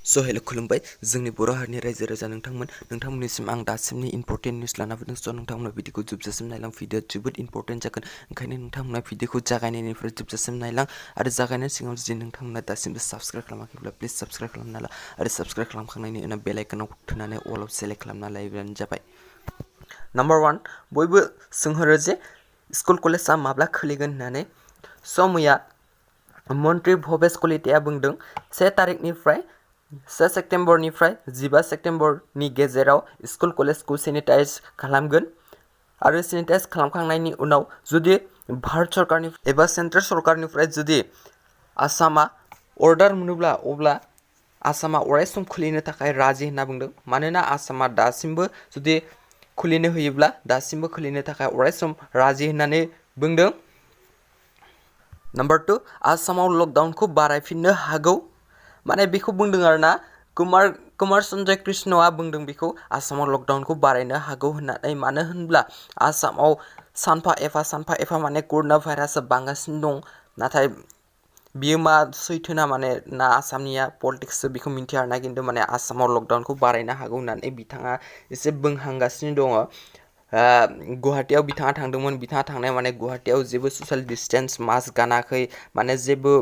हेल' खुलुमबाय जोंनि बर' हारिनि रायजो राजा नोंथांमोननिसिम आं दासिमनि इम्पर्टेन्ट निउस लाना फैदों। नोंथांमोना भिडिअखौ जोबजासिम नायलां, भिडिअआ जोबोद इम्पर्टेन्ट जागोन। ओंखायनो नोंथांमोना भिडिअखौ जागायनायनिफ्राय जोबजासिम नायलां आरो जागायनायनि सिगाङाव जुदि नोंथांमोना दासिमबो साबस्क्राइब खालामाखैब्ला प्लिज साबस्क्राइब खालामना ला आरो साबस्क्राइब खालामखांनायनि उनाव बेल आइकनाव थुनानै अलाव सेलेक्ट खालामना लायोब्लानो जाबाय। नाम्बार 1 बयबो सोंहरो जे स्कुल कलेजआ माब्ला खुलिगोन होननानै। मैया मन्त्रि भबेश कलिताया बुंदों 1 तारिखनिफ्राय 1 सेप्तेम्बरनिफ्राय 15 सेप्तेम्बरनि गेजेराव स्कुल कलेजखौ सेनिटाइज खालामगोन आरो सेनिटाइज खालामखांनायनि उनाव जुदि भारत सरकारनि एबा सेन्ट्रेल सरकारनिफ्राय जुदि आसामा अर्डार मोनोब्ला अब्ला आसामा अरायसम खुलिनो थाखाय राजि होनना बुंदों। मानोना आसामा दासिमबो जुदि खुलिनो होयोब्ला दासिमबो खुलिनो थाखाय अरायसम राजि होननानै बुंदों। नाम्बार 2 आसामाव लकडाउनखौ बारायफिननो हागौ। माने बेखौ बुंदों आरोना कुमार सन्जय कृष्णआ बुंदों बेखौ आसामाव लकडाउनखौ बारायनो हागौ होननानै। मानो होनब्ला आसामाव सानफा एफा माने कर'ना भाइरासआ बांगासिनो दं। नाथाय बियो मा सैथोना माने ना आसामनिया पलिटिक्ससो बेखौ मिन्थिया आरोना, खिन्थु माने आसामाव लकडाउनखौ बारायनो हागौ होननानै बिथाङा एसे बुंहांगासिनो दङ। गुवाहाटीयाव बिथाङा थांदोंमोन। बिथाङा थांनाय माने गुवाहाटीयाव जेबो ससियेल डिस्टेन्स मास्क गानाखै, माने जेबो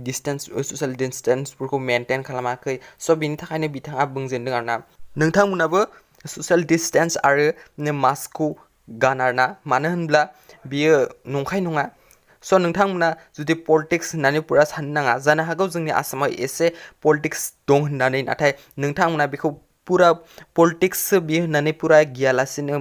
ससियेल डिस्टेन्सफोरखौ मेनटेन खालामाखै। बिनि थाखायनो बिथाङा बुंजेनदों आरोना नोंथांमोनाबो ससियेल डिस्टेन्स आरो मास्कखौ गान आरोना, मानो होनब्ला बियो नंखाय नङा। नोंथांमोना जुदि पलिटिक्स होननानै पुरा साननो नाङा। जानो हागौ जोंनि आसामाव एसे पलिटिक्स दं होननानै, नाथाय नोंथांमोना बेखौ पुरा पलिटिक्ससो बियो होननानै पुरा गियालासेनो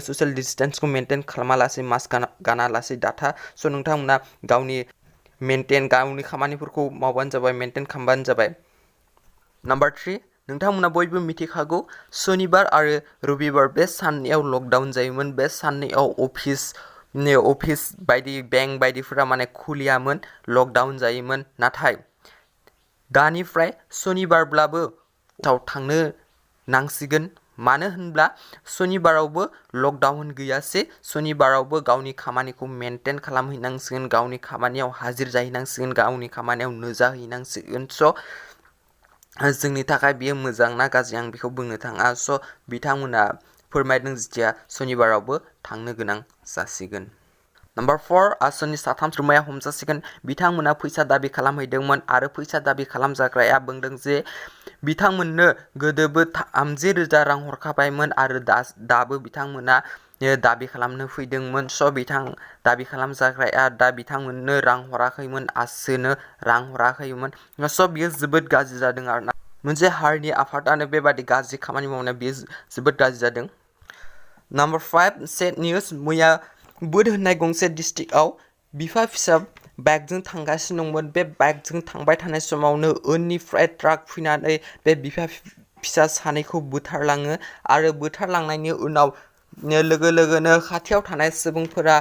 ससियेल डिस्टेन्सखौ मेनटेन खालामालासे मास्क गानालासे डाटा। नोंथांमोना गावनि खामानिफोरखौ मावबानो जाबाय, मेनटेन खालामबानो जाबाय। नाम्बार 3 नोंथांमोना बयबो मिथिखागौ सनिबार आरो रबिबार बे साननैयाव लकडाउन जायोमोन। बे साननैयाव अफिस बायदि बेंक बायदिफोरा माने खुलियामोन, लकडाउन जायोमोन। नाथाय दानिफ्राय सनिबारब्लाबो थांनो नांसिगोन। मानो होनब्ला सनिबारावबो लकडाउन गैयासे सनिबारावबो गावनि खामानिखौ मेनटेन खालामहैनांसिगोन, गावनि खामानियाव हाजिर जाहैनांसिगोन, गावनि खामानियाव नुजाहैनांसिगोन। जोंनि थाखाय बियो मोजां ना गाज्रि आं बेखौ बुंनो थाङा। बिथांमोना फोरमायदों जेथिया सनिबारावबो थांनो गोनां जासिगोन। नाम्बार 4 आसोलनि साथाम सोद्रोमाया हमजासिगोन। बिथांमोना फैसा दाबि खालामहैदोंमोन आरो फैसा दाबि खालामजाग्राया बुंदों जे बिथांमोननो गोदोबो 30,000 रां हरखाबायमोन आरो दाबो बिथांमोना दाबि खालामनो फैदोंमोन। दाबि खालामजाग्राया दा बिथांमोननो रां हराखैमोन, आसोनो रां हराखैमोन। बियो जोबोद गाज्रि जादों आरोना। मोनसे हारिनि आफादानो बेबादि गाज्रि खामानि मावनाया बियो जोबोद गाज्रि जादों। नाम्बार 5 सेड निउज मैया बुध होननाय गंसे डिस्ट्रिक्टआव बिफा फिसा बाइकजों थांगासिनो दंमोन। बे बाइकजों थांबाय थानाय समावनो उननिफ्राय ट्राक फैनानै बे बिफा फिसा सानैखौ बुथारलाङो आरो बुथारलांनायनि उनाव लोगो लोगोनो खाथियाव थानाय सुबुंफोरा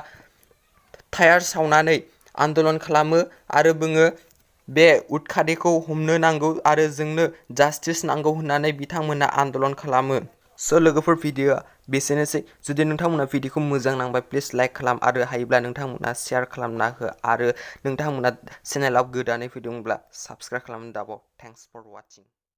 टायार सावनानै आन्दलन खालामो आरो बुङो बे उदखारिखौ हमनो नांगौ आरो जोंनो जास्टिस नांगौ होननानै बिथांमोना आन्दलन खालामो। लोगोफोर भिडिअआ बेसेनोसै। जुदि नोंथांमोना भिडिअखौ मोजां नांबाय प्लिज लाइक खालाम आरो हायोब्ला नोंथांमोना शेयार खालामना हो आरो नोंथांमोना चेनेलाव गोदानै फैदोंब्ला साबस्क्राइब खालामनो दाबाव। Thanks for वाचिं।